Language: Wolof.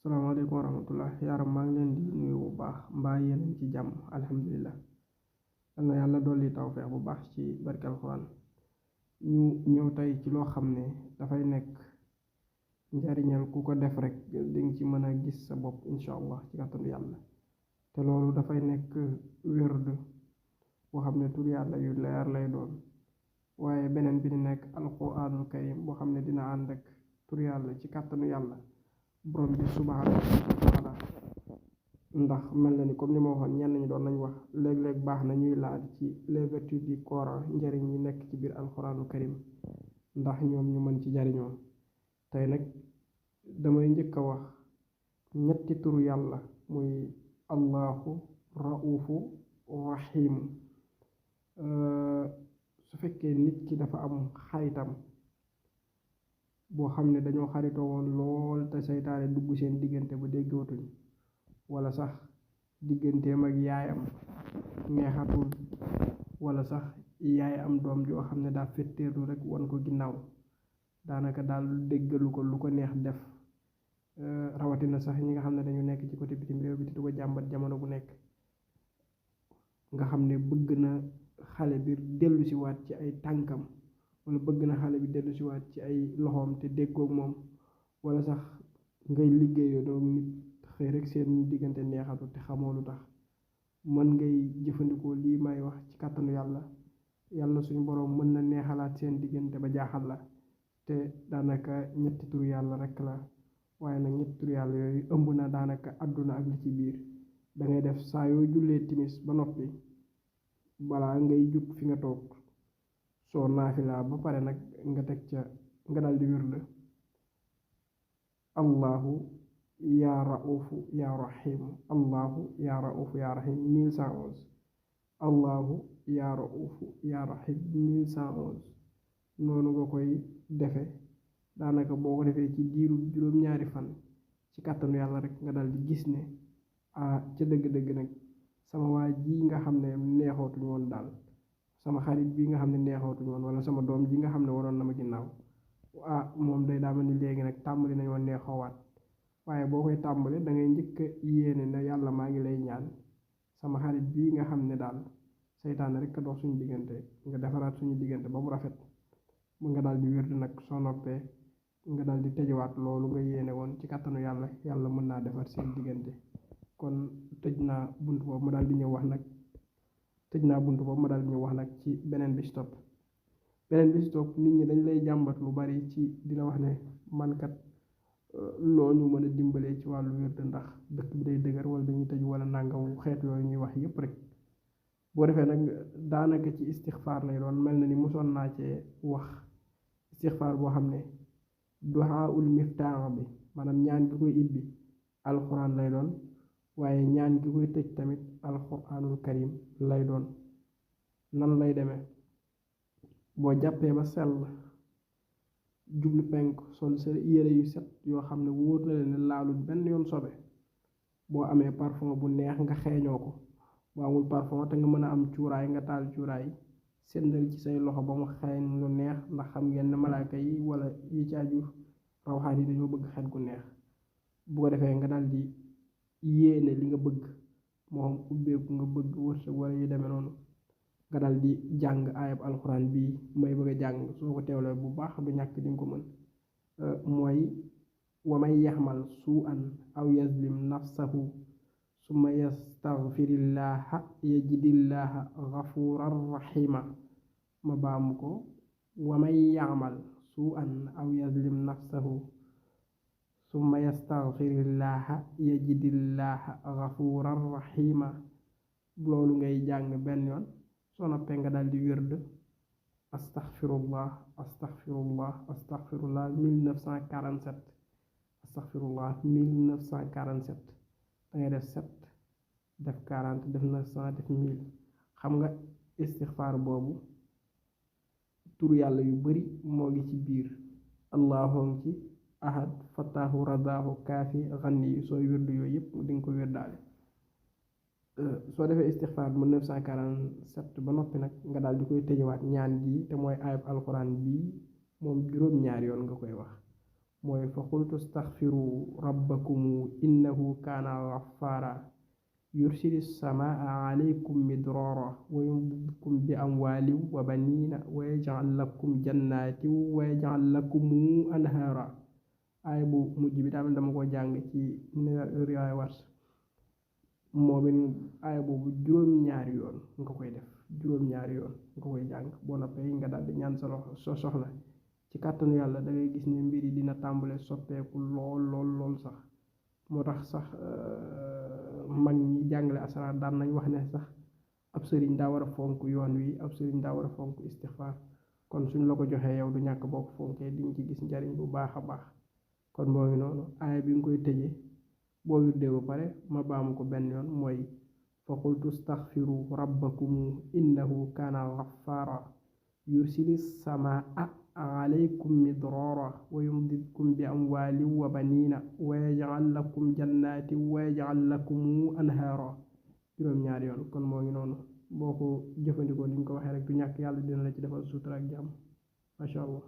Assalamualaikum warahmatullah yaaram maa ngi leen di nuyu bu baax mbaa yéen ci jàmm alhamdulilah yal na yàlla dolli tawfeex bu baax ci barke alxuraan ñu ñëw tey ci loo xam ne dafay nekk njariñal ku ko def rek di nga ci mën a gis sa bopp incha allah ci kàttanu yàlla te loolu dafay nekk wérd boo xam ne tur yàlla yu leer lay doon waaye beneen bi di nekk alquranul karim boo xam ne dina ànd ak tur yàlla ci kàttanu yàlla borom bi subhaanahu wa taala ndax mel na ni comme ni ma waxoon ñenn ñi doon nañ wax léeg-léeg baax na ñuy laaj ci les vertus du Coran njëriñ yi nekk ci biir alquranul karim ndax ñoom ñu mën ci jariñoo tey nag damay njëkk a wax ñetti turu yàlla muy allahu raufu rahimu su fekkee nit ki dafa am xaritam boo xam ne dañoo xaritoo woon lool te seytaane dugg seen diggante ba déggootuñ wala sax digganteem ak yaayam neexatul wala sax yaay am doom joo xam ne daa fetteerlu rek wan ko ginnaaw daanaka daal déggalu ko lu ko neex def rawatina sax ñi nga xam ne dañu nekk ci côté bitim réew bi te du ko jàmbat jamono bu nekk nga xam ne bëgg na xale bi dellu si waat ci ay tànkam wala bëgg na xale bi dellu si waat ci ay loxoom te déggoog moom wala sax ngay liggéeyoo doom nit xëy rek seen diggante neexatu te xamoo lu tax mën ngay jëfandikoo lii may wax ci kàttanu yàlla yàlla suñu boroom mën na neexalaat seen diggante ba jaaxal la te daanaka ñetti turu yàlla rek la waaye nag ñetti turu yàlla yooyu ëmb na daanaka àdduna ak li ci biir da ngay def saa yoo jullee timis ba noppi balaa ngay jug fi nga toog soo naafilaa ba pare nag nga teg ca nga dal di wird allahu yaa raufu yaa rahimu allahu yaa raufu yaa rahim 1111 allahu yaa raufu yaa rahim 1111 noonu nga koy defe daanaka boo ko defee ci diiru juróom-ñaari fan ci kàttanu yàlla rek nga dal di gis ne ca dëgg-dëgg nag sama waa ji nga xam ne neexootuñu woon daal sama xarit bii nga xam ne neexootuñu woon wala sama doom ji nga xam ne waroon na ma ginnaaw moom day daa mel ni léegi nag tàmbali nañoo neexoowaat waaye boo koy tàmbali da ngay njëkk a yéene ne yàlla maa ngi lay ñaan sama xarit bii nga xam ne daal seytaane rek a dox suñu diggante nga defaraat suñu diggante ba mu rafet mu nga daal di wird nag soo noppee nga daal di tëjewaat loolu nga yéene woon ci kàttanu yàlla yàlla mën naa defar seen diggante kon tëj naa bunt boobu ma daal di ñëw wax nag ci beneen bi ci topp nit ñi dañ lay jàmbat lu bari ci di la wax ne man kat loo ñu mën a dimbalee ci wàllu wird ndax dëkk bi day dëgër wala dañuy tëj wala nàngam xeet yooyu ñuy wax yépp rek boo defee nag daanaka ci istixfaar lay doon mel na ni mosoon naa cee wax istixfaar boo xam ne duhaaul miftaax bi maanaam ñaan gi koy ibbi alxuraan lay doon waaye ñaan gi koy tëj tamit alxuraanul karim lay doon nan lay demee boo jàppee ba sell jublu penk sol sa yére yu set yoo xam ne wóor na leen ne laalul benn yoon sobe boo amee parfum bu neex nga xeeñoo ko boo amul parfum te nga mën a am cuuraay nga taal cuuraay sendal ci say loxo ba mu xeeñ lu neex ndax xam ngeen ne malaaka yi wala yi ci aju rawxaan yi dañoo bëgg xet gu neex bu ko defee nga daal di yéene li nga bëgg moo xam ubbeeku nga bëgg wërsëg wala yu demee noonu nga dal di jàng ayab alxuraan bii may bëgg a jàng soo ko teewlee bu baax du ñàkk di nga ko mën mooy wa man yaxmal suu an aw yazlim nafsahu summa yastaghfirillaha yajidillaha gafuran rahima ma baamu ko wa man yaxmal suu an aw yazlim nafsahu summa yastaghfirillaha yajidillaha gafuran rahima loolu ngay jàng benn yoon soo noppee nga daal di wird astaghfirullah astaghfirullah astaghfirullah 1947 astaghfirullah 1947 da ngay def 7 def 40 def 900 def 1000 xam nga istixfaar boobu turu yàlla yu bari moo ngi ci biir allahu ngi ci ahad fataahu radaahu kaafi xanni yi sooy wird yooyu yëpp di nga ko wirdaale soo defee istixfaar bu 947 ba noppi nag nga daal di koy tëjewaat ñaan gi te mooy ayab alxuraan bii moom juróom-ñaari yoon nga koy wax mooy fa qultu astaghfiru rabbakum innahu kaana ghaffara yursili samaa alaykum midrara wa yumdidkum bi amwalin wa banina wa yaj'al lakum jannatin wa yaj'al lakum anhara aaya bu mujj bi tamit dama ko jàng ci riwaaya Warsh moom it aaya boobu juróom-ñaari yoon nga koy def juróom-ñaari yoon nga koy jàng boo noppee nga daal di ñaan sa soxla ci kàttanu yàlla da ngay gis ne mbir yi dina tàmbale soppeeku lool lool lool sax moo tax sax mag ñi jàngale asaraar daan nañ wax ne sax ab sëriñ daa war a fonk yoon wi ab sëriñ daa war a fonk istixfaar kon suñ la ko joxee yow du ñàkk boo ko fonkee di nga ci gis njariñ bu baax a baax kon moo ngi noonu aaya bi nga koy tëjee boo wirdee ba pare ma baamu ko benn yoon mooy fa qultu astaghfiru rabbakum innahu kaana ghaffara yursili samaa alaykum midrara wa yumdidkum bi amwalin wa banina wa yaj'al lakum jannatin wa yaj'al lakum anhara juróom-ñaari yoon kon moo ngi noonu boo ko jëfandikoo ni ñu ko waxee rek du ñàkk yàlla dina la ci defal sutura ak jàmm macha allah